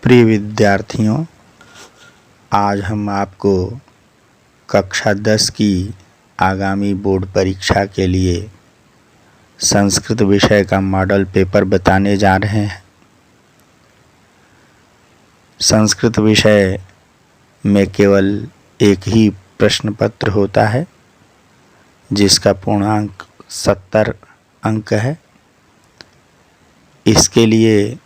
प्रिय विद्यार्थियों, आज हम आपको कक्षा 10 की आगामी बोर्ड परीक्षा के लिए संस्कृत विषय का मॉडल पेपर बताने जा रहे हैं। संस्कृत विषय में केवल एक ही प्रश्न पत्र होता है जिसका पूर्णांक 70 अंक है। इसके लिए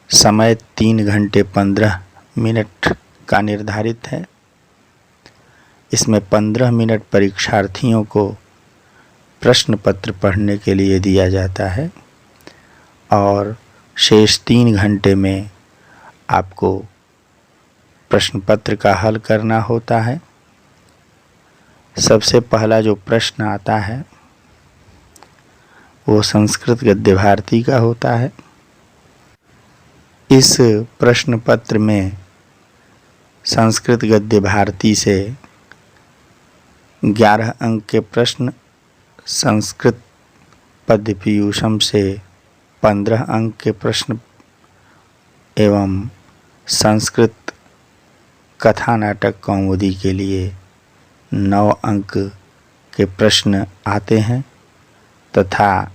समय 3 घंटे 15 मिनट का निर्धारित है। इसमें 15 मिनट परीक्षार्थियों को प्रश्न पत्र पढ़ने के लिए दिया जाता है और शेष 3 घंटे में आपको प्रश्न पत्र का हल करना होता है। सबसे पहला जो प्रश्न आता है वो संस्कृत गद्य भारती का होता है। इस प्रश्न पत्र में संस्कृत गद्य भारती से 11 अंक के प्रश्न, संस्कृत पद्य पीयूषम से 15 अंक के प्रश्न एवं संस्कृत कथा नाटक कौमुदी के लिए 9 अंक के प्रश्न आते हैं तथा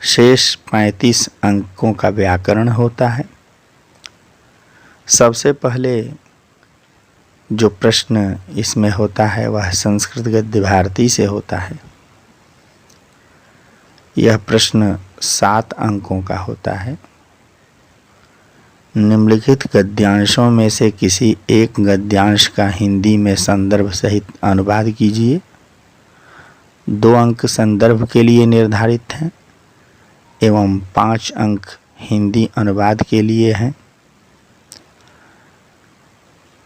शेष 35 अंकों का व्याकरण होता है। सबसे पहले जो प्रश्न इसमें होता है वह संस्कृत गद्य भारती से होता है। यह प्रश्न 7 अंकों का होता है। निम्नलिखित गद्यांशों में से किसी एक गद्यांश का हिंदी में संदर्भ सहित अनुवाद कीजिए। 2 अंक संदर्भ के लिए निर्धारित हैं एवं 5 अंक हिंदी अनुवाद के लिए हैं।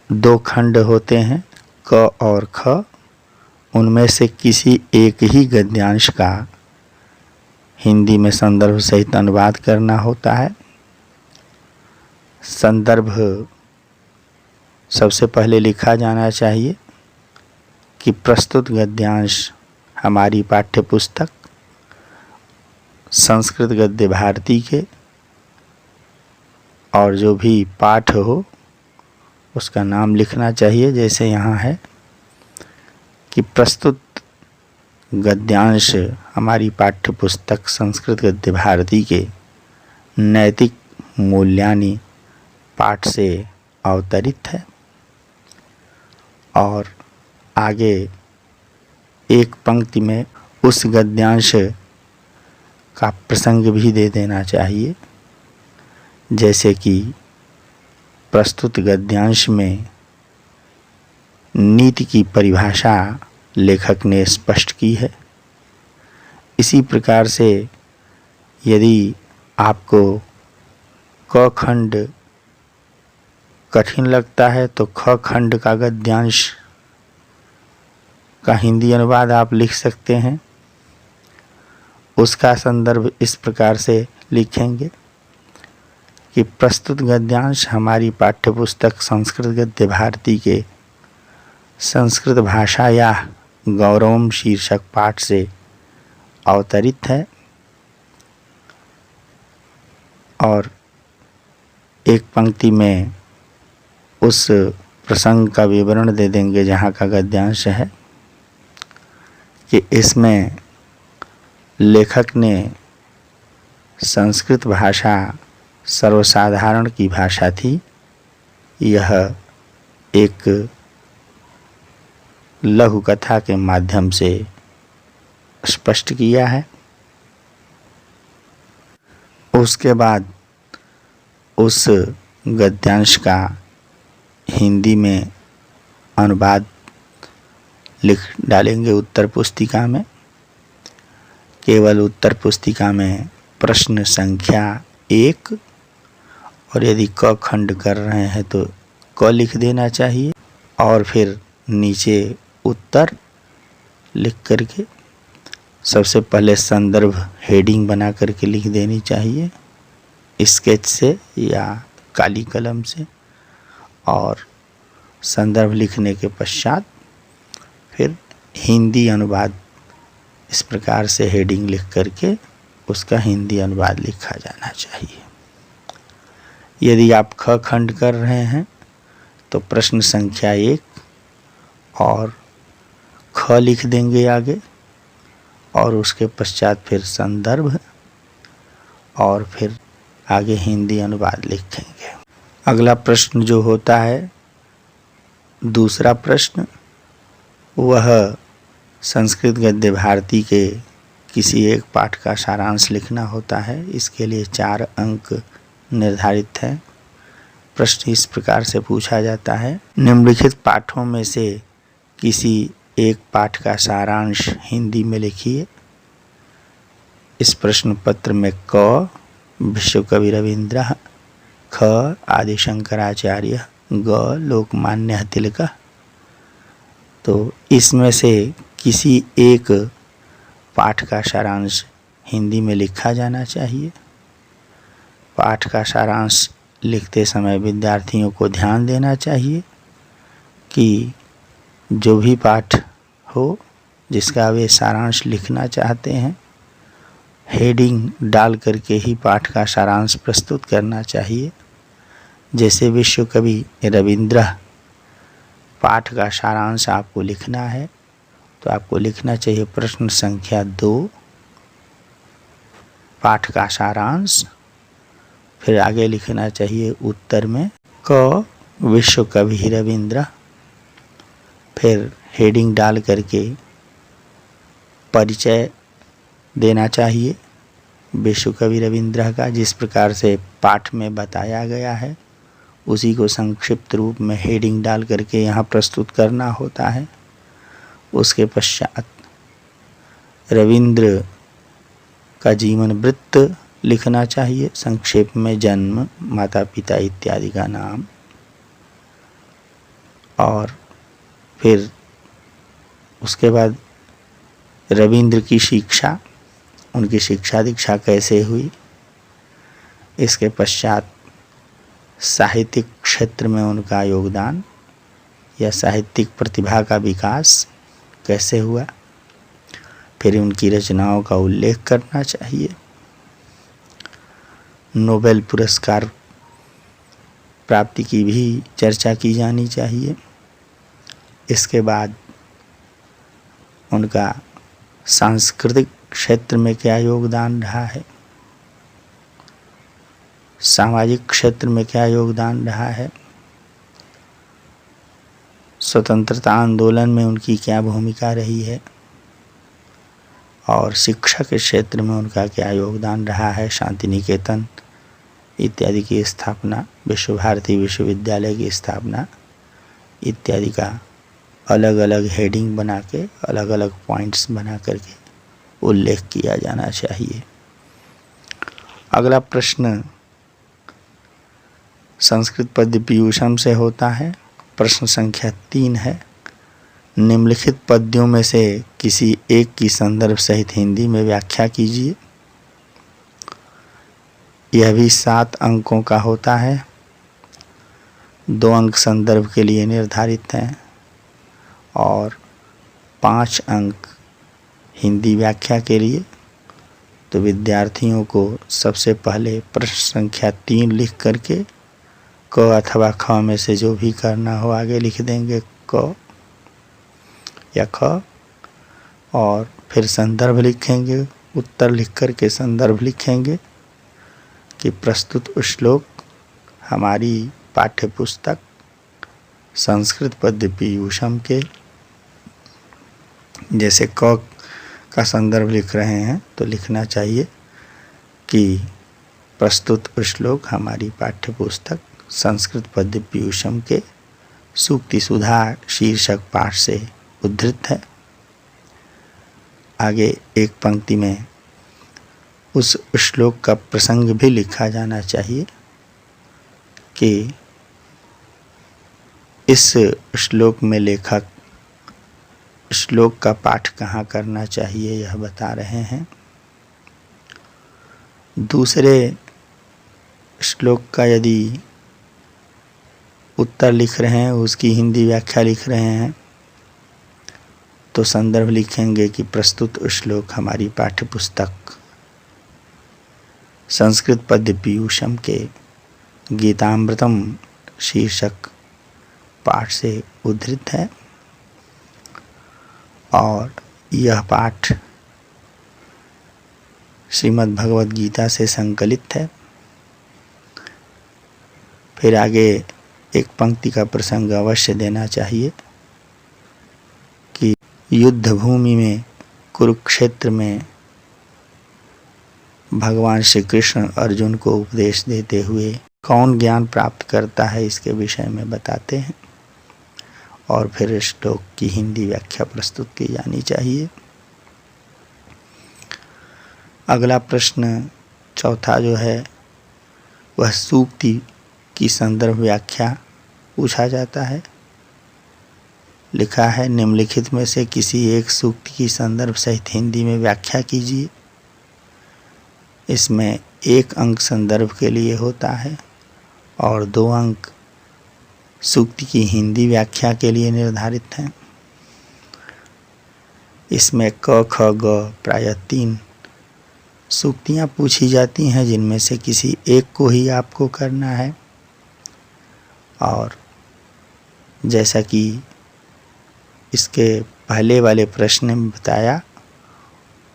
2 खंड होते हैं क और ख। उनमें से किसी एक ही गद्यांश का हिंदी में संदर्भ सहित अनुवाद करना होता है। संदर्भ सबसे पहले लिखा जाना चाहिए कि प्रस्तुत गद्यांश हमारी पाठ्यपुस्तक संस्कृत गद्य भारती के और जो भी पाठ हो उसका नाम लिखना चाहिए। जैसे यहाँ है कि प्रस्तुत गद्यांश हमारी पाठ्यपुस्तक संस्कृत गद्य भारती के नैतिक मूल्यानि पाठ से अवतरित है। और आगे एक पंक्ति में उस गद्यांश का प्रसंग भी दे देना चाहिए। जैसे कि प्रस्तुत गद्यांश में नीति की परिभाषा लेखक ने स्पष्ट की है। इसी प्रकार से यदि आपको क खंड कठिन लगता है तो ख खंड का गद्यांश का हिंदी अनुवाद आप लिख सकते हैं। उसका संदर्भ इस प्रकार से लिखेंगे कि प्रस्तुत गद्यांश हमारी पाठ्यपुस्तक संस्कृत गद्य भारती के संस्कृत भाषा या गौरवम शीर्षक पाठ से अवतरित है। और एक पंक्ति में उस प्रसंग का विवरण दे देंगे जहाँ का गद्यांश है कि इसमें लेखक ने संस्कृत भाषा सर्वसाधारण की भाषा थी। यह एक लघु कथा के माध्यम से स्पष्ट किया है। उसके बाद उस गद्यांश का हिंदी में अनुवाद लिख डालेंगे उत्तर पुस्तिका में। केवल उत्तर पुस्तिका में प्रश्न संख्या 1 और यदि क खंड कर रहे हैं तो क लिख देना चाहिए और फिर नीचे उत्तर लिख करके सबसे पहले संदर्भ हेडिंग बना करके लिख देनी चाहिए स्केच से या काली कलम से। और संदर्भ लिखने के पश्चात फिर हिंदी अनुवाद इस प्रकार से हेडिंग लिख करके उसका हिंदी अनुवाद लिखा जाना चाहिए। यदि आप ख खंड कर रहे हैं तो प्रश्न संख्या 1 और ख लिख देंगे आगे, और उसके पश्चात फिर संदर्भ और फिर आगे हिंदी अनुवाद लिखेंगे। अगला प्रश्न जो होता है, दूसरा प्रश्न, वह संस्कृत गद्य भारती के किसी एक पाठ का सारांश लिखना होता है। इसके लिए 4 अंक निर्धारित हैं। प्रश्न इस प्रकार से पूछा जाता है, निम्नलिखित पाठों में से किसी एक पाठ का सारांश हिंदी में लिखिए। इस प्रश्न पत्र में क विश्वकवि रविंद्र, ख आदि शंकराचार्य, ग लोकमान्य तिलक। तो इसमें से किसी एक पाठ का सारांश हिंदी में लिखा जाना चाहिए। पाठ का सारांश लिखते समय विद्यार्थियों को ध्यान देना चाहिए कि जो भी पाठ हो जिसका वे सारांश लिखना चाहते हैं, हेडिंग डाल करके ही पाठ का सारांश प्रस्तुत करना चाहिए। जैसे विश्वकवि रविंद्र पाठ का सारांश आपको लिखना है तो आपको लिखना चाहिए प्रश्न संख्या 2 पाठ का सारांश, फिर आगे लिखना चाहिए उत्तर में क विश्वकवि रविंद्र, फिर हेडिंग डाल करके परिचय देना चाहिए विश्वकवि रविंद्र का, जिस प्रकार से पाठ में बताया गया है उसी को संक्षिप्त रूप में हेडिंग डाल करके यहाँ प्रस्तुत करना होता है। उसके पश्चात रविंद्र का जीवन वृत्त लिखना चाहिए, संक्षेप में जन्म, माता पिता इत्यादि का नाम, और फिर उसके बाद रविंद्र की शिक्षा, उनकी शिक्षा दीक्षा कैसे हुई। इसके पश्चात साहित्यिक क्षेत्र में उनका योगदान या साहित्यिक प्रतिभा का विकास कैसे हुआ, फिर उनकी रचनाओं का उल्लेख करना चाहिए। नोबेल पुरस्कार प्राप्ति की भी चर्चा की जानी चाहिए। इसके बाद उनका सांस्कृतिक क्षेत्र में क्या योगदान रहा है, सामाजिक क्षेत्र में क्या योगदान रहा है, स्वतंत्रता आंदोलन में उनकी क्या भूमिका रही है, और शिक्षा के क्षेत्र में उनका क्या योगदान रहा है, शांति निकेतन इत्यादि की स्थापना, विश्व भारती विश्वविद्यालय की स्थापना इत्यादि का अलग अलग हेडिंग बना के, अलग अलग पॉइंट्स बना करके उल्लेख किया जाना चाहिए। अगला प्रश्न संस्कृत पद्य पीयूषम से होता है। प्रश्न संख्या 3 है, निम्नलिखित पद्यों में से किसी एक की संदर्भ सहित हिंदी में व्याख्या कीजिए। यह भी 7 अंकों का होता है। 2 अंक संदर्भ के लिए निर्धारित हैं और 5 अंक हिंदी व्याख्या के लिए। तो विद्यार्थियों को सबसे पहले प्रश्न संख्या 3 लिख करके क अथवा ख में से जो भी करना हो आगे लिख देंगे, क या ख, और फिर संदर्भ लिखेंगे, उत्तर लिख करके संदर्भ लिखेंगे कि प्रस्तुत श्लोक हमारी पाठ्य पुस्तक संस्कृत पद्य पीयूषम के, जैसे क का संदर्भ लिख रहे हैं तो लिखना चाहिए कि प्रस्तुत श्लोक हमारी पाठ्य पुस्तक संस्कृत पद्य पीयूषम के सूक्ति सुधा शीर्षक पाठ से उद्धृत है। आगे एक पंक्ति में उस श्लोक का प्रसंग भी लिखा जाना चाहिए कि इस श्लोक में लेखक श्लोक का पाठ कहाँ करना चाहिए यह बता रहे हैं। दूसरे श्लोक का यदि उत्तर लिख रहे हैं, उसकी हिंदी व्याख्या लिख रहे हैं, तो संदर्भ लिखेंगे कि प्रस्तुत श्लोक हमारी पाठ्य पुस्तक संस्कृत पद्य पीयूषम के गीतामृतम शीर्षक पाठ से उद्धृत है और यह पाठ श्रीमद् भगवद गीता से संकलित है। फिर आगे एक पंक्ति का प्रसंग अवश्य देना चाहिए कि युद्ध भूमि में कुरुक्षेत्र में भगवान श्री कृष्ण अर्जुन को उपदेश देते हुए कौन ज्ञान प्राप्त करता है इसके विषय में बताते हैं और फिर श्लोक की हिंदी व्याख्या प्रस्तुत की जानी चाहिए। अगला प्रश्न चौथा जो है वह सूक्ति की संदर्भ व्याख्या पूछा जाता है। लिखा है, निम्नलिखित में से किसी एक सूक्ति की संदर्भ सहित हिंदी में व्याख्या कीजिए। इसमें 1 अंक संदर्भ के लिए होता है और 2 अंक सूक्ति की हिंदी व्याख्या के लिए निर्धारित हैं। इसमें क ख ग प्रायः 3 सूक्तियाँ पूछी जाती हैं जिनमें से किसी एक को ही आपको करना है और जैसा कि इसके पहले वाले प्रश्न में बताया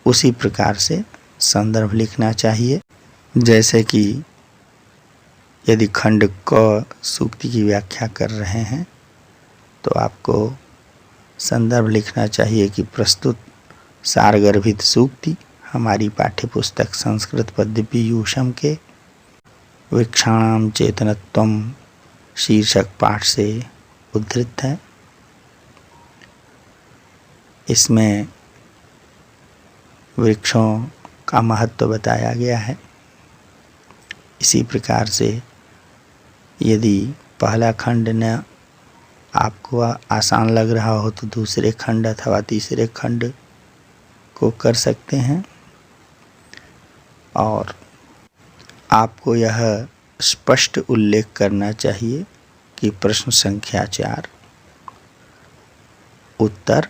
उसी प्रकार से संदर्भ लिखना चाहिए। जैसे कि यदि खंड क सूक्ति की व्याख्या कर रहे हैं तो आपको संदर्भ लिखना चाहिए कि प्रस्तुत सारगर्भित सूक्ति हमारी पाठ्यपुस्तक संस्कृत पद्य पीयूषम के वृक्षाणाम चेतनत्वम शीर्षक पाठ से उद्धृत है। इसमें वृक्षों का महत्व बताया गया है। इसी प्रकार से यदि पहला खंड न आपको आसान लग रहा हो तो दूसरे खंड अथवा तीसरे खंड को कर सकते हैं और आपको यह स्पष्ट उल्लेख करना चाहिए कि प्रश्न संख्या 4 उत्तर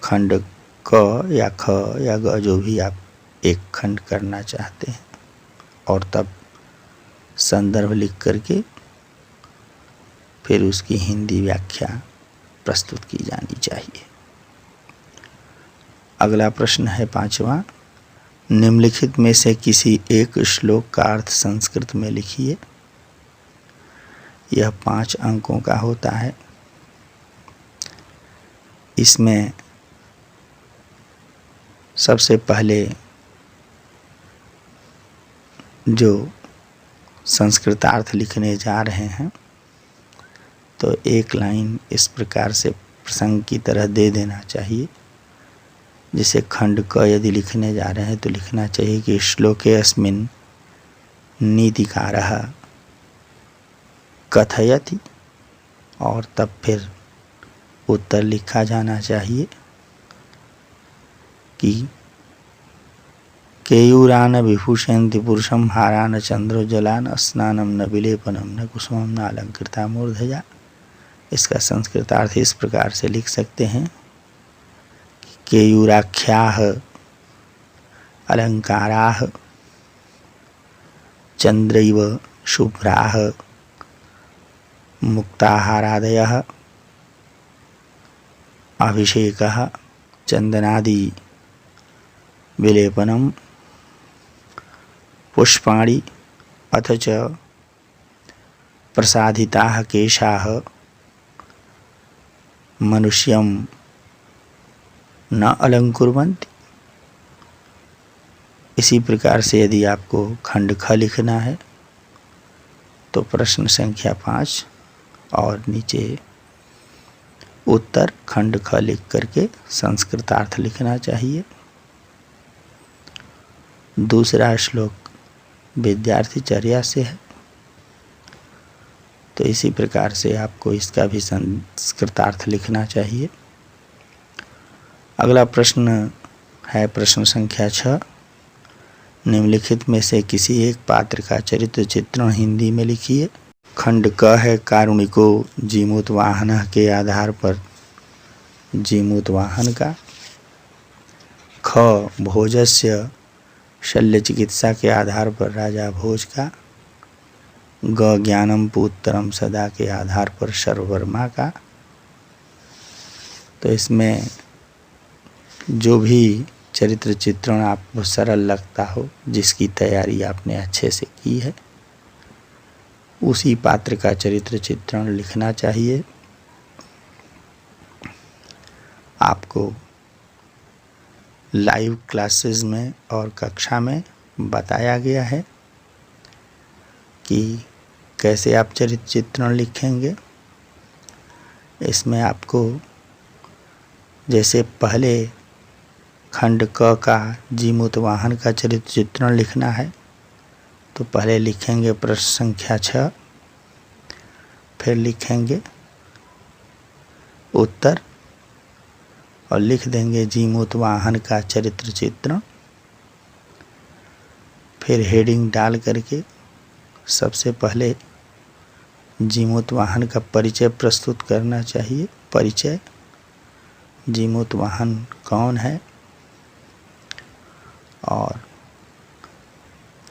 खंड क या ख या ग जो भी आप एक खंड करना चाहते हैं और तब संदर्भ लिख करके फिर उसकी हिंदी व्याख्या प्रस्तुत की जानी चाहिए। अगला प्रश्न है 5वां, निम्नलिखित में से किसी एक श्लोक का अर्थ संस्कृत में लिखिए। यह 5 अंकों का होता है। इसमें सबसे पहले जो संस्कृतार्थ लिखने जा रहे हैं तो एक लाइन इस प्रकार से प्रसंग की तरह दे देना चाहिए। जिसे खंड क यदि लिखने जा रहे हैं तो लिखना चाहिए कि श्लोके अस्मिन् नीतिकारः कथयति और तब फिर उत्तर लिखा जाना चाहिए कि केयूरान विभूषयन्ति पुरुषं हारान चंद्रोज्ज्वलान स्नानम न विलेपनम न कुसुमम न अलंकृता मूर्धजा। इसका संस्कृतार्थ इस प्रकार से लिख सकते हैं कि केयूराख्याः अलंकाराः चंद्रैव शुभ्राः मुक्ताहारादयः अभिषेकः चंदनादि विलेपनम पुष्पाणि अथ च प्रसादिताः केशाः मनुष्यं न अलंकुर्वन्ति। इसी प्रकार से यदि आपको खंड ख लिखना है तो प्रश्न संख्या 5 और नीचे उत्तर खंड ख लिख करके संस्कृतार्थ लिखना चाहिए। दूसरा श्लोक विद्यार्थी चर्या से है तो इसी प्रकार से आपको इसका भी संस्कृतार्थ लिखना चाहिए। अगला प्रश्न है प्रश्न संख्या 6, निम्नलिखित में से किसी एक पात्र का चरित्र चित्रण हिंदी में लिखिए। खंड क है कारुणिको जीमूतवाहन के आधार पर जीमूतवाहन का। ख भोजस्य शल्य चिकित्सा के आधार पर राजा भोज का। ग ज्ञानम पूत्तरम सदा के आधार पर सर्ववर्मा का। तो इसमें जो भी चरित्र चित्रण आपको सरल लगता हो, जिसकी तैयारी आपने अच्छे से की है, उसी पात्र का चरित्र चित्रण लिखना चाहिए। आपको लाइव क्लासेस में और कक्षा में बताया गया है कि कैसे आप चरित्र चित्रण लिखेंगे। इसमें आपको जैसे पहले खंड क का जीमूतवाहन का चरित्र चित्रण लिखना है, तो पहले लिखेंगे प्रश्न संख्या 6, फिर लिखेंगे उत्तर और लिख देंगे जीमूतवाहन का चरित्र चित्रण। फिर हेडिंग डाल करके सबसे पहले जीमूतवाहन का परिचय प्रस्तुत करना चाहिए। परिचय, जीमूतवाहन कौन है और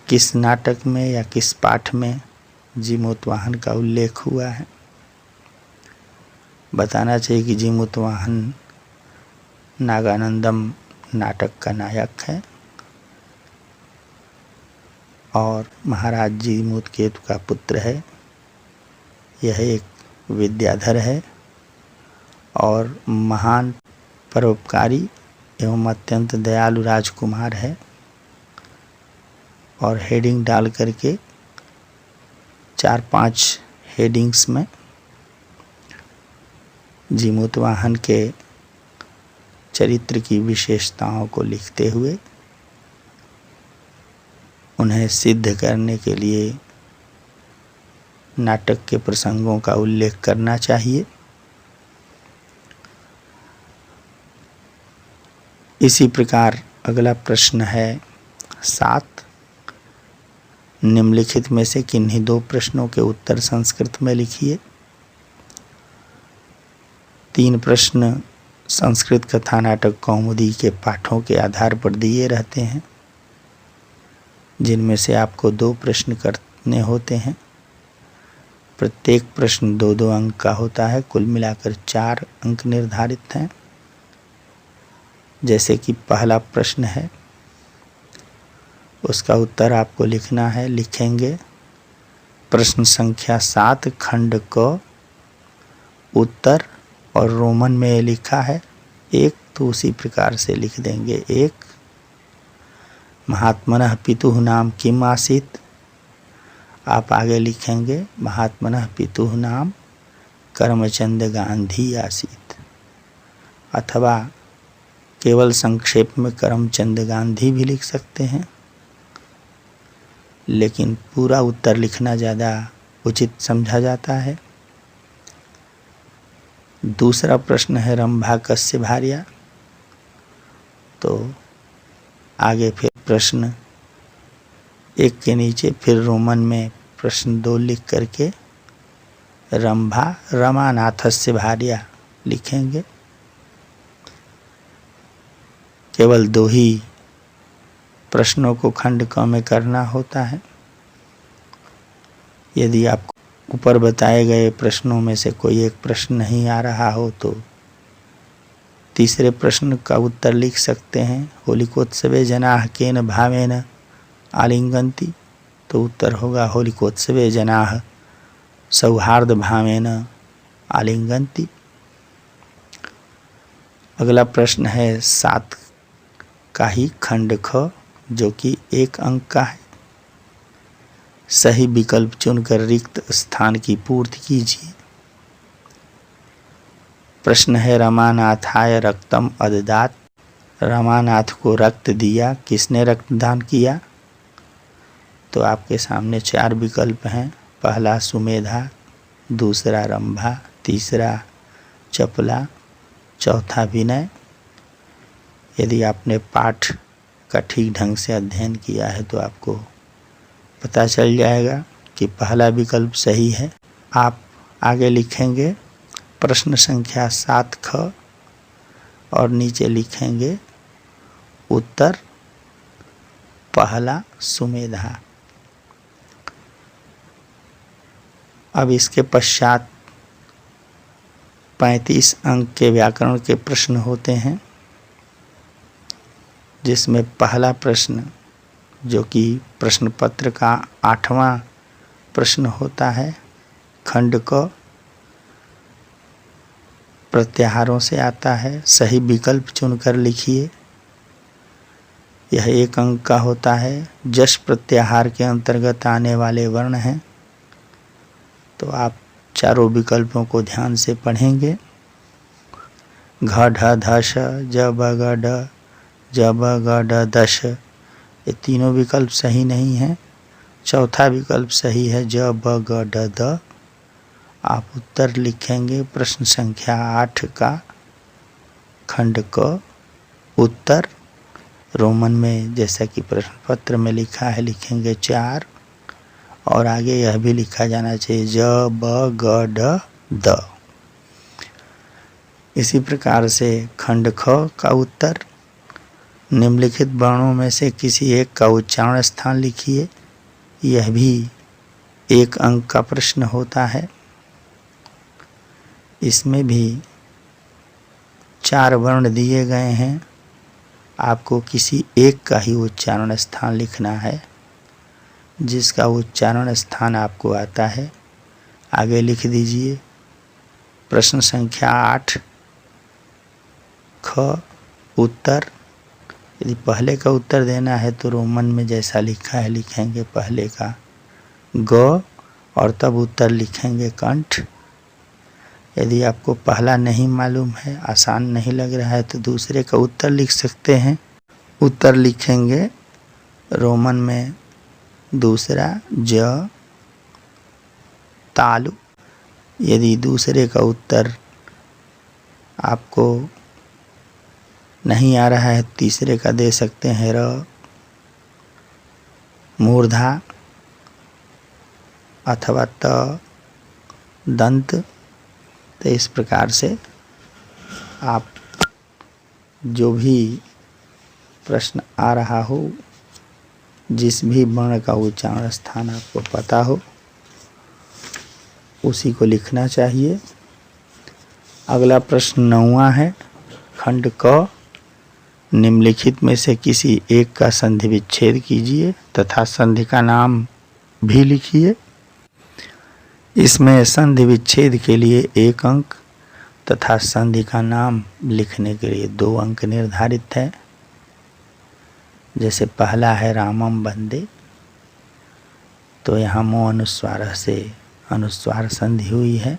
किस नाटक में या किस पाठ में जीमूतवाहन का उल्लेख हुआ है। बताना चाहिए कि जीमूतवाहन नागानंदम नाटक का नायक है और महाराज जीमूतकेतु का पुत्र है। यह एक विद्याधर है और महान परोपकारी एवं अत्यंत दयालु राजकुमार है। और हेडिंग डाल करके 4-5 हेडिंग्स में जीमूतवाहन के चरित्र की विशेषताओं को लिखते हुए उन्हें सिद्ध करने के लिए नाटक के प्रसंगों का उल्लेख करना चाहिए। इसी प्रकार अगला प्रश्न है 7। निम्नलिखित में से किन्हीं 2 प्रश्नों के उत्तर संस्कृत में लिखिए। 3 प्रश्न संस्कृत कथा नाटक कौमुदी के पाठों के आधार पर दिए रहते हैं, जिनमें से आपको 2 प्रश्न करने होते हैं। प्रत्येक प्रश्न 2-2 अंक का होता है। कुल मिलाकर 4 अंक निर्धारित हैं। जैसे कि पहला प्रश्न है, उसका उत्तर आपको लिखना है। लिखेंगे प्रश्न संख्या 7 खंड क उत्तर, और रोमन में लिखा है 1, तो उसी प्रकार से लिख देंगे 1। महात्मनः पितुः नाम किम आसीत्। आप आगे लिखेंगे महात्मनः पितुः नाम करमचंद गांधी आसीत्, अथवा केवल संक्षेप में करमचंद गांधी भी लिख सकते हैं, लेकिन पूरा उत्तर लिखना ज़्यादा उचित समझा जाता है। दूसरा प्रश्न है रंभा कस्य भार्या। तो आगे फिर प्रश्न 1 के नीचे फिर रोमन में प्रश्न 2 लिख करके रंभा रमानाथस्य भार्या लिखेंगे। केवल 2 ही प्रश्नों को खंड क में करना होता है। यदि आपको ऊपर बताए गए प्रश्नों में से कोई एक प्रश्न नहीं आ रहा हो, तो तीसरे प्रश्न का उत्तर लिख सकते हैं। होलिकोत्सवे जनाः केन भावेन आलिंगन्ति। तो उत्तर होगा होलिकोत्सवे जनाः सौहार्द भावेन आलिंगन्ति। अगला प्रश्न है 7 का ही खंड ख, जो कि 1 अंक का है। सही विकल्प चुनकर रिक्त स्थान की पूर्ति कीजिए। प्रश्न है रमानाथाय रक्तम अददात। रमानाथ को रक्त दिया, किसने रक्तदान किया। तो आपके सामने 4 विकल्प हैं। पहला सुमेधा, दूसरा रंभा, तीसरा चपला, चौथा विनय। यदि आपने पाठ का ठीक ढंग से अध्ययन किया है तो आपको पता चल जाएगा कि पहला विकल्प सही है। आप आगे लिखेंगे प्रश्न संख्या 7 ख और नीचे लिखेंगे उत्तर पहला सुमेधा। अब इसके पश्चात 35 अंक के व्याकरण के प्रश्न होते हैं, जिसमें पहला प्रश्न, जो कि प्रश्न पत्र का 8वां प्रश्न होता है, खंड क प्रत्याहारों से आता है। सही विकल्प चुनकर लिखिए। यह 1 अंक का होता है। जश प्रत्याहार के अंतर्गत आने वाले वर्ण हैं, तो आप चारों विकल्पों को ध्यान से पढ़ेंगे। घ ढ ध श ज ब ग ड ज ब ग ड दश, ये तीनों विकल्प सही नहीं हैं। चौथा विकल्प सही है, ज ब ग ड द। आप उत्तर लिखेंगे प्रश्न संख्या 8 का खंड क उत्तर। रोमन में जैसा कि प्रश्न पत्र में लिखा है लिखेंगे 4, और आगे यह भी लिखा जाना चाहिए ज ब ग ड द। इसी प्रकार से खंड ख का उत्तर, निम्नलिखित वर्णों में से किसी एक का उच्चारण स्थान लिखिए। यह भी 1 अंक का प्रश्न होता है। इसमें भी 4 वर्ण दिए गए हैं, आपको किसी एक का ही उच्चारण स्थान लिखना है, जिसका उच्चारण स्थान आपको आता है। आगे लिख दीजिए प्रश्न संख्या 8 ख उत्तर। यदि पहले का उत्तर देना है तो रोमन में जैसा लिखा है लिखेंगे पहले का ग, और तब उत्तर लिखेंगे कंठ। यदि आपको पहला नहीं मालूम है, आसान नहीं लग रहा है, तो दूसरे का उत्तर लिख सकते हैं। उत्तर लिखेंगे रोमन में दूसरा ज तालु। यदि दूसरे का उत्तर आपको नहीं आ रहा है, तीसरे का दे सकते हैं र मूर्धा अथवा त दंत। तो इस प्रकार से आप जो भी प्रश्न आ रहा हो, जिस भी वर्ण का उच्चारण स्थान आपको पता हो, उसी को लिखना चाहिए। अगला प्रश्न 9वां है, खंड क। निम्नलिखित में से किसी एक का संधि विच्छेद कीजिए तथा संधि का नाम भी लिखिए। इसमें संधि विच्छेद के लिए 1 अंक तथा संधि का नाम लिखने के लिए 2 अंक निर्धारित है। जैसे पहला है रामम वंदे, तो यहाँ मो अनुस्वार से अनुस्वार संधि हुई है।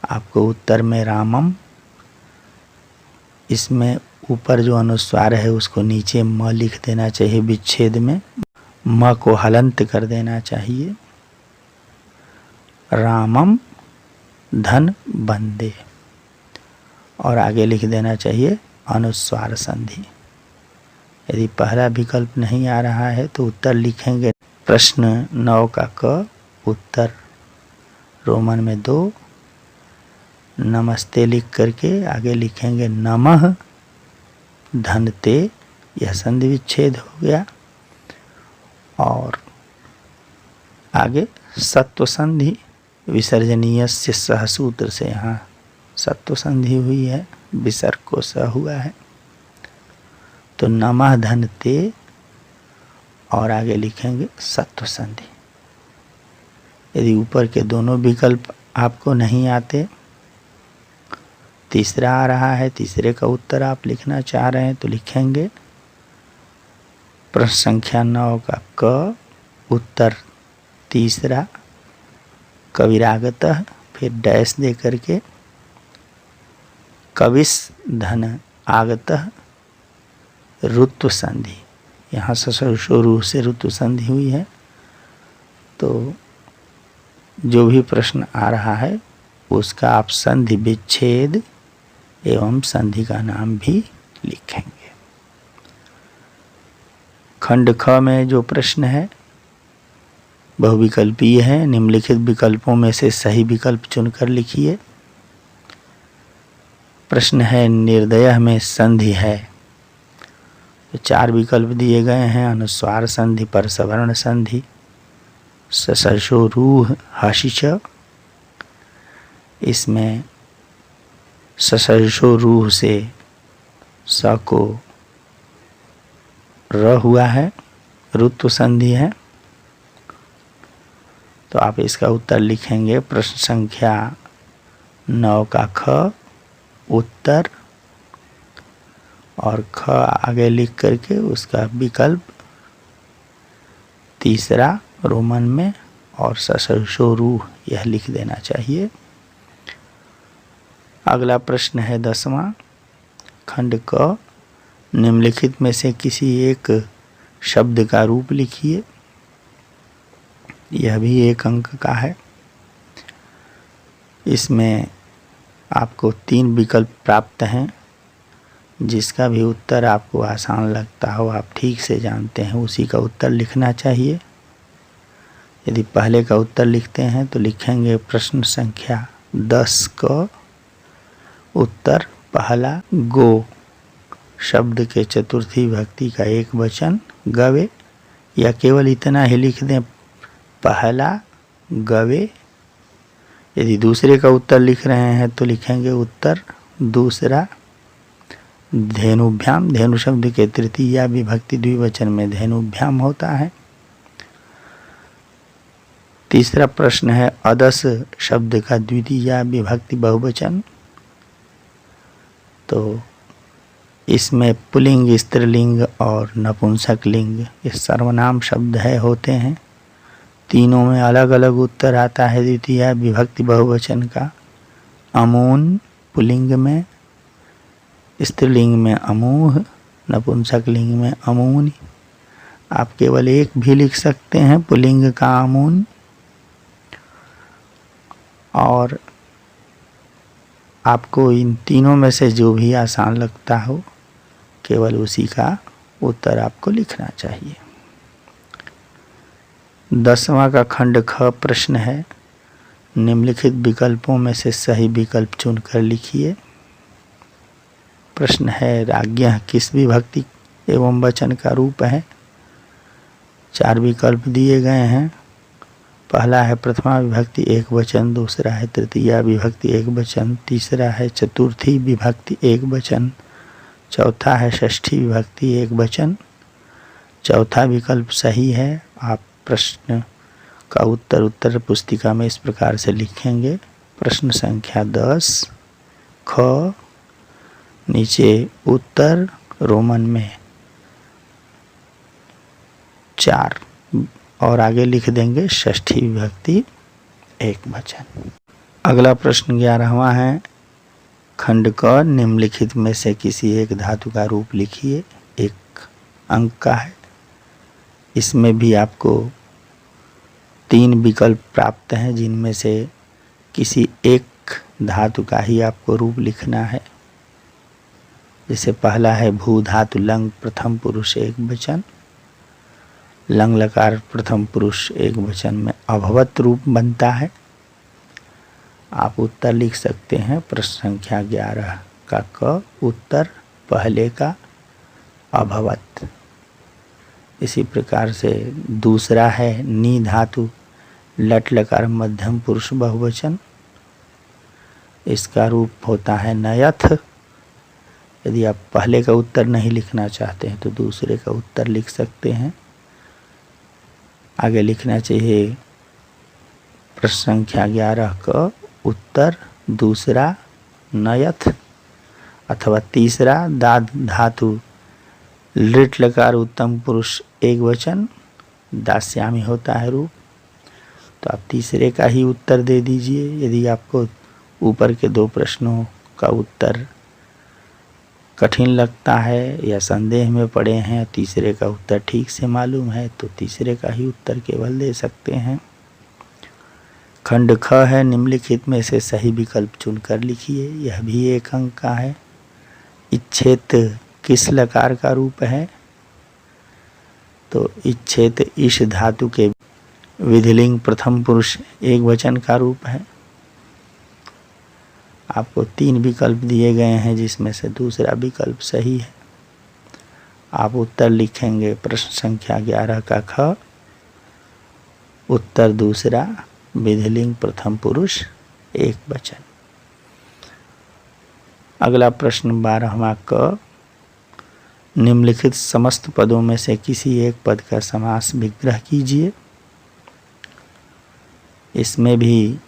आपको उत्तर में रामम, इसमें ऊपर जो अनुस्वार है उसको नीचे म लिख देना चाहिए, विच्छेद में म को हलंत कर देना चाहिए। रामम धन बंदे, और आगे लिख देना चाहिए अनुस्वार संधि। यदि पहला विकल्प नहीं आ रहा है तो उत्तर लिखेंगे प्रश्न 9 का क उत्तर रोमन में 2 नमस्ते लिख करके आगे लिखेंगे नमः धनते। यह संधि विच्छेद हो गया। और आगे सत्व संधि विसर्जनीय से सह सूत्र से यहाँ सत्व संधि हुई है, विसर्ग को स हुआ है, तो नमः धनते और आगे लिखेंगे सत्व संधि। यदि ऊपर के दोनों विकल्प आपको नहीं आते, तीसरा आ रहा है, तीसरे का उत्तर आप लिखना चाह रहे हैं, तो लिखेंगे प्रश्न संख्या 9 का क उत्तर तीसरा कविरागतः, फिर डैश दे करके कविस धन आगतः ऋतु संधि। यहाँ शुरू से ऋतु संधि हुई है। तो जो भी प्रश्न आ रहा है उसका आप संधि विच्छेद एवं संधि का नाम भी लिखेंगे। खंड ख में जो प्रश्न है बहुविकल्पीय है। निम्नलिखित विकल्पों में से सही विकल्प चुनकर लिखिए। प्रश्न है निर्दयः में संधि है, तो 4 विकल्प दिए गए हैं। अनुस्वार संधि, परसवर्ण संधि, ससर्षो रूह हसि च। इसमें ससर्षो रूह से स को र हुआ है, रुत्व संधि है। तो आप इसका उत्तर लिखेंगे प्रश्न संख्या 9 का ख उत्तर, और ख आगे लिख करके उसका विकल्प तीसरा रोमन में और ससर्षो रूह यह लिख देना चाहिए। अगला प्रश्न है 10वां, खंड क निम्नलिखित में से किसी एक शब्द का रूप लिखिए। यह भी 1 अंक का है। इसमें आपको 3 विकल्प प्राप्त हैं। जिसका भी उत्तर आपको आसान लगता हो, आप ठीक से जानते हैं, उसी का उत्तर लिखना चाहिए। यदि पहले का उत्तर लिखते हैं तो लिखेंगे प्रश्न संख्या 10 का उत्तर पहला गो शब्द के चतुर्थी विभक्ति का एक वचन गवे, या केवल इतना ही लिख दें पहला गवे। यदि दूसरे का उत्तर लिख रहे हैं तो लिखेंगे उत्तर दूसरा धेनुभ्याम। धेनु शब्द के तृतीया विभक्ति द्विवचन में धेनुभ्याम होता है। तीसरा प्रश्न है अदस शब्द का द्वितीया विभक्ति बहुवचन। तो इसमें पुल्लिंग, स्त्रीलिंग और नपुंसक लिंग ये सर्वनाम शब्द है होते हैं। तीनों में अलग अलग उत्तर आता है द्वितीया विभक्ति बहुवचन का। अमून पुल्लिंग में, स्त्रीलिंग में अमूह, नपुंसक लिंग में अमूनी। आप केवल एक भी लिख सकते हैं पुल्लिंग का अमून, और आपको इन तीनों में से जो भी आसान लगता हो केवल उसी का उत्तर आपको लिखना चाहिए। 10वां का खंड ख प्रश्न है, निम्नलिखित विकल्पों में से सही विकल्प चुनकर लिखिए। प्रश्न है राज्ञः किस विभक्ति एवं वचन का रूप है। 4 विकल्प दिए गए हैं। पहला है प्रथमा विभक्ति एक वचन, दूसरा है तृतीया विभक्ति एक वचन, तीसरा है चतुर्थी विभक्ति एक वचन, चौथा है षष्ठी विभक्ति एक वचन। चौथा विकल्प सही है। आप प्रश्न का उत्तर उत्तर पुस्तिका में इस प्रकार से लिखेंगे। प्रश्न संख्या 10 ख, नीचे उत्तर रोमन में 4 और आगे लिख देंगे षष्ठी विभक्ति एक वचन। अगला प्रश्न 11वां है, खंड क निम्नलिखित में से किसी एक धातु का रूप लिखिए। 1 अंक का है। इसमें भी आपको 3 विकल्प प्राप्त हैं, जिनमें से किसी एक धातु का ही आपको रूप लिखना है। जैसे पहला है भू धातु लंग प्रथम पुरुष एक वचन। लंग लकार प्रथम पुरुष एक वचन में अभवत रूप बनता है। आप उत्तर लिख सकते हैं प्रश्न संख्या 11 का क उत्तर पहले का अभवत। इसी प्रकार से दूसरा है नी धातु लट लकार मध्यम पुरुष बहुवचन। इसका रूप होता है नयथ। यदि आप पहले का उत्तर नहीं लिखना चाहते हैं तो दूसरे का उत्तर लिख सकते हैं। आगे लिखना चाहिए प्रश्न संख्या 11 का उत्तर दूसरा नयथ, अथवा तीसरा दाद धातु लिट लकार उत्तम पुरुष एक वचन दास्यामी होता है रूप। तो आप तीसरे का ही उत्तर दे दीजिए। यदि आपको ऊपर के 2 प्रश्नों का उत्तर कठिन लगता है या संदेह में पड़े हैं, तीसरे का उत्तर ठीक से मालूम है, तो तीसरे का ही उत्तर केवल दे सकते हैं। खंड ख है, निम्नलिखित में से सही विकल्प चुनकर लिखिए। यह भी 1 अंक का है। इच्छेत किस लकार का रूप है। तो इच्छेत ईश धातु के विधिलिंग प्रथम पुरुष एक वचन का रूप है। आपको 3 विकल्प दिए गए हैं, जिसमें से दूसरा विकल्प सही है। आप उत्तर लिखेंगे प्रश्न संख्या 11 का ख उत्तर दूसरा, विधिलिंग प्रथम पुरुष एक वचन। अगला प्रश्न 12वां क, निम्नलिखित समस्त पदों में से किसी एक पद का समास विग्रह कीजिए। इसमें भी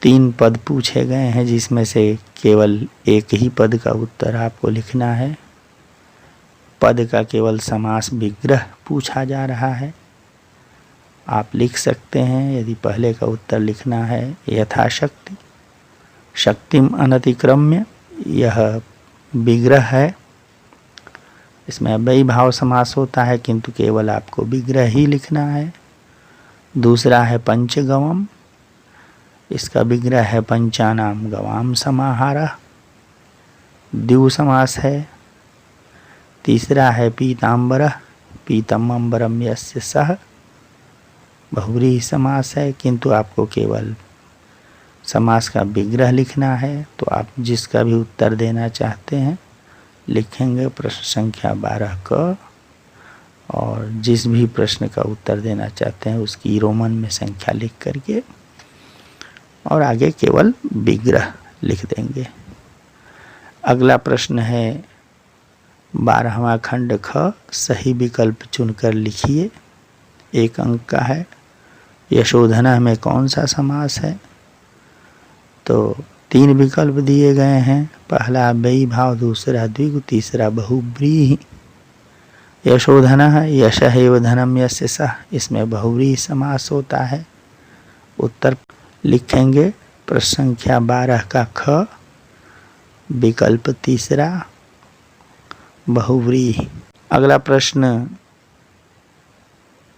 3 पद पूछे गए हैं जिसमें से केवल एक ही पद का उत्तर आपको लिखना है। पद का केवल समास विग्रह पूछा जा रहा है। आप लिख सकते हैं यदि पहले का उत्तर लिखना है यथाशक्ति, शक्तिम अनतिक्रम्य, यह विग्रह है। इसमें अव्ययी भाव समास होता है किंतु केवल आपको विग्रह ही लिखना है। दूसरा है पंचगवम, इसका विग्रह है पंचानाम गवाम समाहारः, द्विगु समास है। तीसरा है पीताम्बरः, पीतम अम्बरम यस्य सः, बहुव्रीहि समास है किंतु आपको केवल समास का विग्रह लिखना है। तो आप जिसका भी उत्तर देना चाहते हैं लिखेंगे प्रश्न संख्या 12 क, और जिस भी प्रश्न का उत्तर देना चाहते हैं उसकी रोमन में संख्या लिख करके और आगे केवल विग्रह लिख देंगे। अगला प्रश्न है 12वां खंड ख, सही विकल्प चुनकर लिखिए। 1 अंक का है। यशोधना में कौन सा समास है? तो 3 विकल्प दिए गए हैं। पहला अव्ययी भाव, दूसरा द्विगु, तीसरा बहुव्रीहि। यशोधना है, यश एव धनम यस्य सः, इसमें बहुव्रीहि समास होता है। उत्तर लिखेंगे प्रश्न संख्या 12 का ख, विकल्प तीसरा बहुव्रीहि। अगला प्रश्न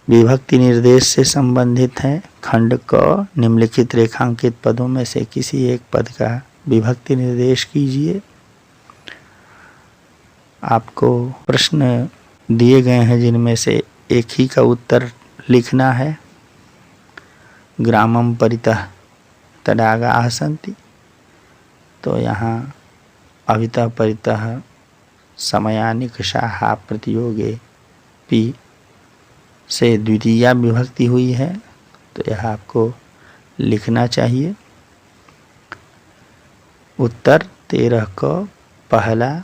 विभक्ति निर्देश से संबंधित है। खंड क, निम्नलिखित रेखांकित पदों में से किसी एक पद का विभक्ति निर्देश कीजिए। आपको प्रश्न दिए गए हैं जिनमें से एक ही का उत्तर लिखना है। ग्रामम परितः तडागाः सन्ति, तो यहाँ अभितः परितः समयानिकषाः प्रतियोगे पी से द्वितीया विभक्ति हुई है, तो यह आपको लिखना चाहिए। उत्तर 13 क, पहला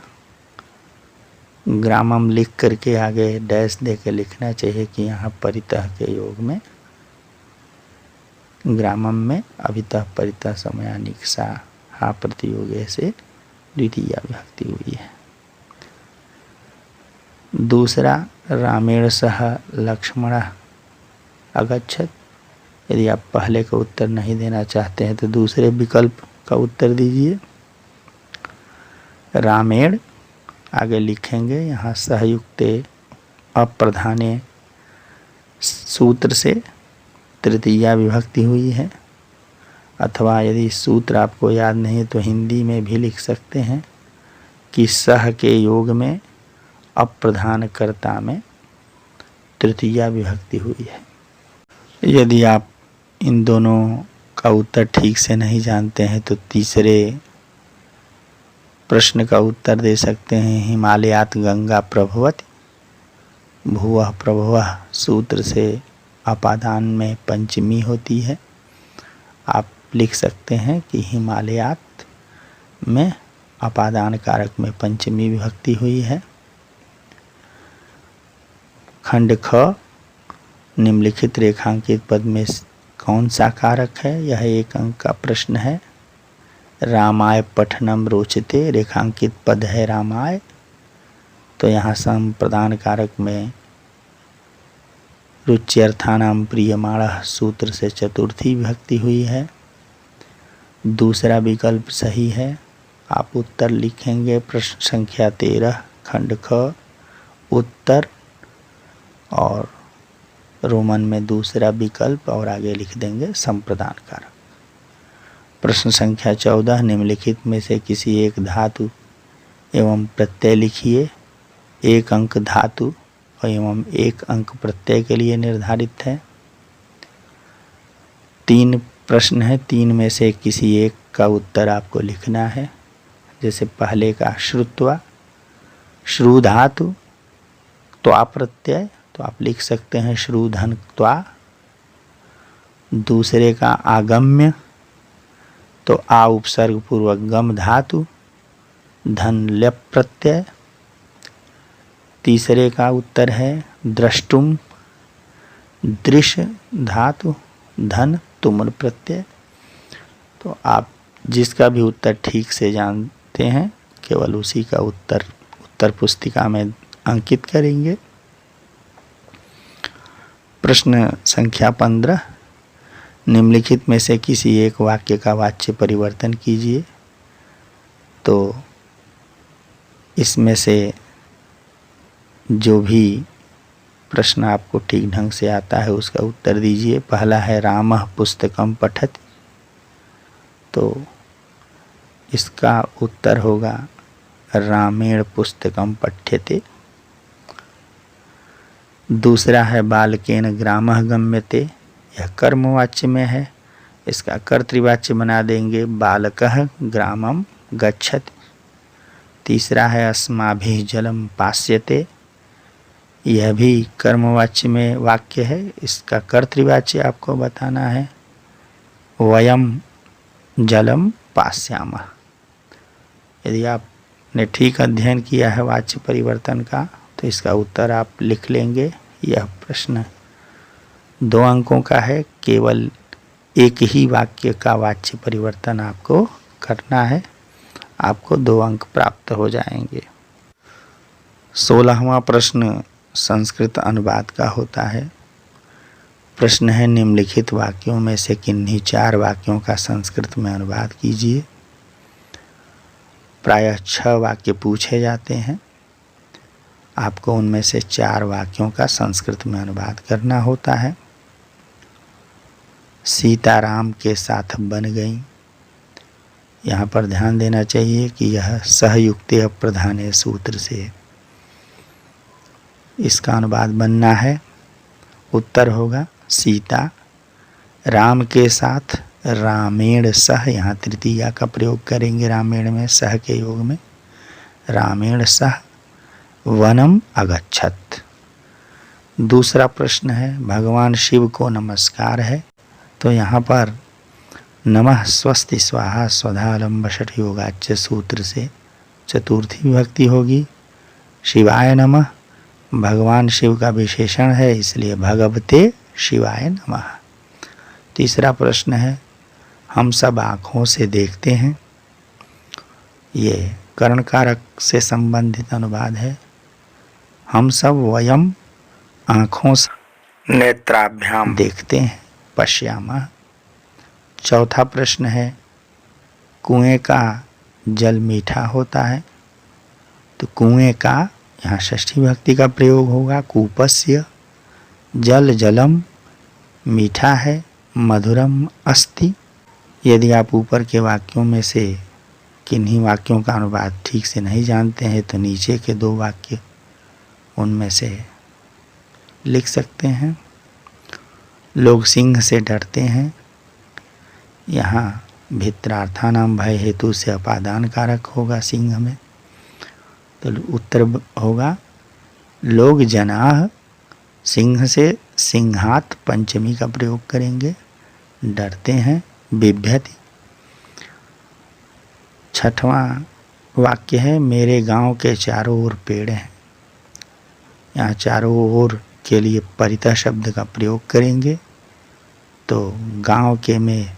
ग्रामम लिख करके आगे डैश दे के लिखना चाहिए कि यहाँ परितः के योग में, ग्रामम में अभितः परितः समयानिकषाः प्रतियोगे से द्वितीया विभक्ति हुई है। दूसरा रामेण सह लक्ष्मणः अगच्छत्, यदि आप पहले का उत्तर नहीं देना चाहते हैं तो दूसरे विकल्प का उत्तर दीजिए। रामेण आगे लिखेंगे, यहाँ सहयुक्ते अप्रधाने सूत्र से तृतीया विभक्ति हुई है। अथवा यदि सूत्र आपको याद नहीं तो हिंदी में भी लिख सकते हैं कि सह के योग में अप्रधान कर्ता में तृतीया विभक्ति हुई है। यदि आप इन दोनों का उत्तर ठीक से नहीं जानते हैं तो तीसरे प्रश्न का उत्तर दे सकते हैं। हिमालयात गंगा प्रभवति, भुवः प्रभवः सूत्र से अपादान में पंचमी होती है। आप लिख सकते हैं कि हिमालयात में अपादान कारक में पंचमी विभक्ति हुई है। खंड ख, निम्नलिखित रेखांकित पद में कौन सा कारक है? यह 1 अंक का प्रश्न है। रामाय पठनम रोचते, रेखांकित पद है रामाय, तो यहाँ संप्रदान कारक में रुच्यर्थानाम प्रियमाणः सूत्र से चतुर्थी विभक्ति हुई है। दूसरा विकल्प सही है। आप उत्तर लिखेंगे प्रश्न संख्या 13 खंड ख, उत्तर और रोमन में दूसरा विकल्प और आगे लिख देंगे संप्रदान कारक। प्रश्न संख्या 14, निम्नलिखित में से किसी एक धातु एवं प्रत्यय लिखिए। 1 अंक धातु एवं 1 अंक प्रत्यय के लिए निर्धारित है। 3 प्रश्न है, 3 में से किसी एक का उत्तर आपको लिखना है। जैसे पहले का श्रुत्वा, श्रु धातु त्वा प्रत्यय, तो आप लिख सकते हैं श्रु धन त्वा दूसरे का आगम्य, तो आ उपसर्ग पूर्वक गम धातु, धन ल्यप प्रत्यय। तीसरे का उत्तर है द्रष्टुम, दृश्य धातु, धन तुमुल प्रत्यय। तो आप जिसका भी उत्तर ठीक से जानते हैं केवल उसी का उत्तर पुस्तिका में अंकित करेंगे। प्रश्न संख्या 15, निम्नलिखित में से किसी एक वाक्य का वाच्य परिवर्तन कीजिए। तो इसमें से जो भी प्रश्न आपको ठीक ढंग से आता है उसका उत्तर दीजिए। पहला है रामः पुस्तकम पठति, तो इसका उत्तर होगा रामेण पुस्तकम पठ्यते। दूसरा है बालकेन ग्रामः गम्यते, यह कर्मवाच्य में है, इसका कर्तृवाच्य बना देंगे बालकः ग्रामं गच्छति। तीसरा है अस्माभिः जलम पास्यते, यह भी कर्मवाच्य में वाक्य है, इसका कर्तृवाच्य आपको बताना है वयम जलम पास्यामः। यदि आपने ठीक अध्ययन किया है वाच्य परिवर्तन का तो इसका उत्तर आप लिख लेंगे। यह प्रश्न 2 अंकों का है, केवल एक ही वाक्य का वाच्य परिवर्तन आपको करना है, आपको 2 अंक प्राप्त हो जाएंगे। 16वां प्रश्न संस्कृत अनुवाद का होता है। प्रश्न है निम्नलिखित वाक्यों में से किन्हीं 4 वाक्यों का संस्कृत में अनुवाद कीजिए। प्रायः 6 वाक्य पूछे जाते हैं, आपको उनमें से 4 वाक्यों का संस्कृत में अनुवाद करना होता है। सीता राम के साथ बन गई, यहाँ पर ध्यान देना चाहिए कि यह सहयुक्ते अप्रधाने सूत्र से इसका अनुवाद बनना है। उत्तर होगा सीता राम के साथ रामेण सह, यहाँ तृतीया का प्रयोग करेंगे रामेण में, सह के योग में, रामेण सह वनम अगच्छत। दूसरा प्रश्न है भगवान शिव को नमस्कार है, तो यहाँ पर नमः स्वस्ति स्वाहा स्वधालंब षठ योगाच्य सूत्र से चतुर्थी विभक्ति होगी। शिवाय नमः भगवान शिव का विशेषण है, इसलिए भगवते शिवाय नमः। तीसरा प्रश्न है हम सब आँखों से देखते हैं, ये कर्णकारक से संबंधित अनुवाद है। हम सब वयम आँखों से नेत्राभ्याम देखते हैं, पश्यामः। चौथा प्रश्न है कुएं का जल मीठा होता है, तो कुएं का यहाँ षष्ठी विभक्ति का प्रयोग होगा, कूपस्य जल जलम मीठा है, मधुरम अस्ति। यदि आप ऊपर के वाक्यों में से किन्हीं वाक्यों का अनुवाद ठीक से नहीं जानते हैं तो नीचे के 2 वाक्य उनमें से लिख सकते हैं। लोग सिंह से डरते हैं, यहाँ भित्रार्थानाम भय हेतु से अपादान कारक होगा सिंह में, तो उत्तर होगा लोग जनाह सिंह से, सिंहात पंचमी का प्रयोग करेंगे, डरते हैं, बिभ्यति। 6वां वाक्य है मेरे गांव के चारों ओर पेड़ हैं, यहाँ चारों ओर के लिए परितः शब्द का प्रयोग करेंगे, तो गांव के में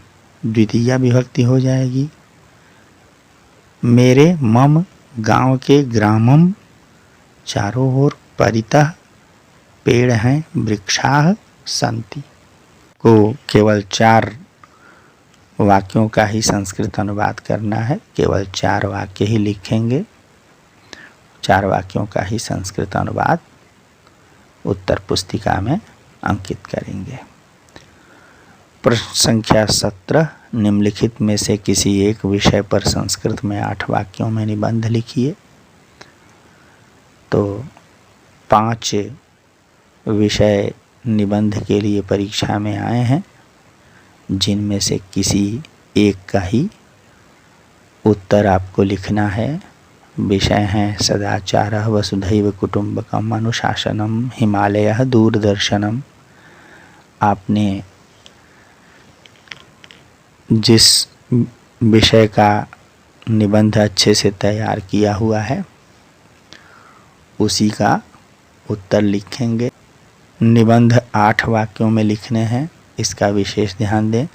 द्वितीया विभक्ति हो जाएगी। मेरे मम गांव के ग्रामम चारों ओर परितः पेड़ हैं, वृक्षाः सन्ति। को केवल 4 वाक्यों का ही संस्कृत अनुवाद करना है, केवल 4 वाक्य ही लिखेंगे, 4 वाक्यों का ही संस्कृत अनुवाद उत्तर पुस्तिका में अंकित करेंगे। प्रश्न संख्या 17, निम्नलिखित में से किसी एक विषय पर संस्कृत में 8 वाक्यों में निबंध लिखिए। तो 5 विषय निबंध के लिए परीक्षा में आए हैं, जिनमें से किसी एक का ही उत्तर आपको लिखना है। विषय हैं सदाचारः वसुधैव कुटुम्बकम् अनुशासनम हिमालयः दूरदर्शनम। आपने जिस विषय का निबंध अच्छे से तैयार किया हुआ है उसी का उत्तर लिखेंगे। निबंध 8 वाक्यों में लिखने हैं, इसका विशेष ध्यान दें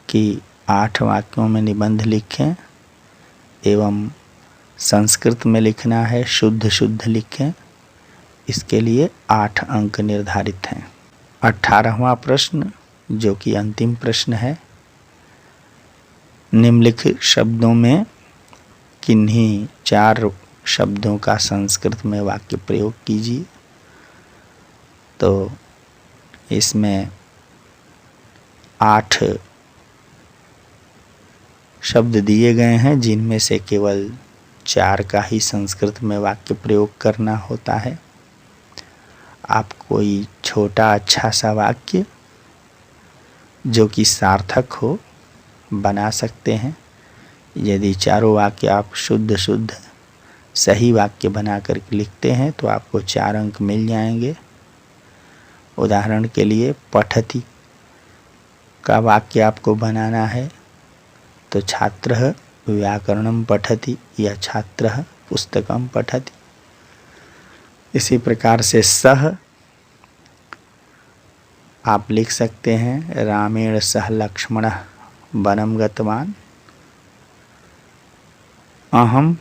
कि 8 वाक्यों में निबंध लिखें एवं संस्कृत में लिखना है, शुद्ध शुद्ध लिखें। इसके लिए 8 अंक निर्धारित हैं। 18वां प्रश्न जो कि अंतिम प्रश्न है, निम्नलिखित शब्दों में किन्हीं 4 शब्दों का संस्कृत में वाक्य प्रयोग कीजिए। तो इसमें 8 शब्द दिए गए हैं जिनमें से केवल 4 का ही संस्कृत में वाक्य प्रयोग करना होता है। आप कोई छोटा अच्छा सा वाक्य जो कि सार्थक हो बना सकते हैं। यदि चारों वाक्य आप शुद्ध शुद्ध सही वाक्य बना कर लिखते हैं तो आपको 4 अंक मिल जाएंगे। उदाहरण के लिए पठति का वाक्य आपको बनाना है तो छात्रः व्याकरणं पठति या छात्रः पुस्तकं पठति। इसी प्रकार से सह आप लिख सकते हैं रामेण सह लक्ष्मणः वनं गतवान। अहम,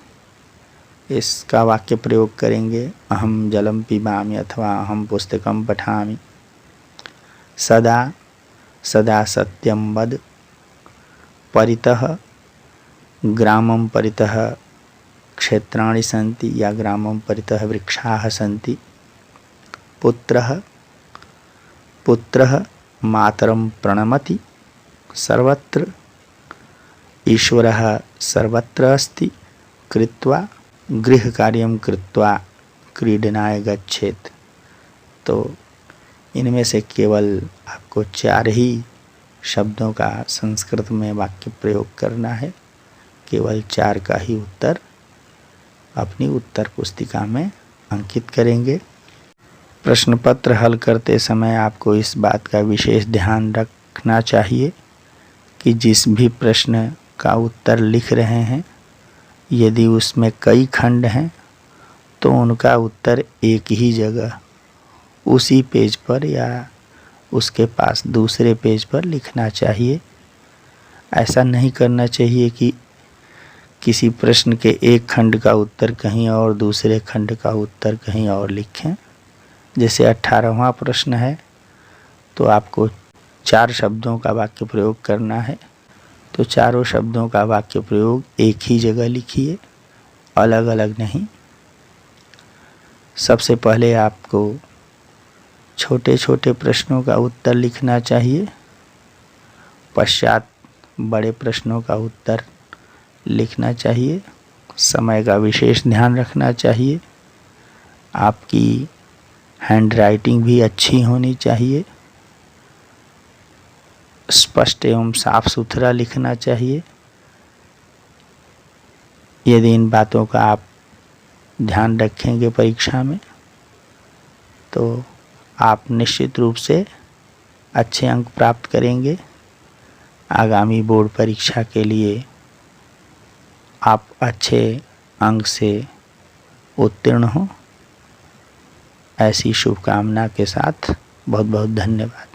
इसका वाक्य प्रयोग करेंगे अहम जलम पिबामि अथवा अहम पुस्तकम पठामि। सदा सदा सत्यम वद। परितः ग्रामं परितः क्षेत्राणि सन्ति या ग्रामं परितः वृक्षाः सन्ति। पुत्रः पुत्रः मातरं प्रणमति सर्वत्र। ईश्वरः सर्वत्र अस्ति। कृत्वा गृहकार्यं कृत्वा क्रीडनाय गच्छेत्। तो इनमें से केवल आपको 4 ही शब्दों का संस्कृत में वाक्य प्रयोग करना है। केवल 4 का ही उत्तर अपनी उत्तर पुस्तिका में अंकित करेंगे। प्रश्न पत्र हल करते समय आपको इस बात का विशेष ध्यान रखना चाहिए कि जिस भी प्रश्न का उत्तर लिख रहे हैं यदि उसमें कई खंड हैं तो उनका उत्तर एक ही जगह उसी पेज पर या उसके पास दूसरे पेज पर लिखना चाहिए। ऐसा नहीं करना चाहिए कि किसी प्रश्न के एक खंड का उत्तर कहीं और दूसरे खंड का उत्तर कहीं और लिखें। जैसे 18वां प्रश्न है तो आपको 4 शब्दों का वाक्य प्रयोग करना है तो चारों शब्दों का वाक्य प्रयोग एक ही जगह लिखिए, अलग अलग नहीं। सबसे पहले आपको छोटे छोटे प्रश्नों का उत्तर लिखना चाहिए, पश्चात बड़े प्रश्नों का उत्तर लिखना चाहिए। समय का विशेष ध्यान रखना चाहिए। आपकी हैंडराइटिंग भी अच्छी होनी चाहिए। स्पष्ट एवं साफ सुथरा लिखना चाहिए। यदि इन बातों का आप ध्यान रखेंगे परीक्षा में तो आप निश्चित रूप से अच्छे अंक प्राप्त करेंगे। आगामी बोर्ड परीक्षा के लिए आप अच्छे अंक से उत्तीर्ण हों, ऐसी शुभकामना के साथ बहुत बहुत धन्यवाद।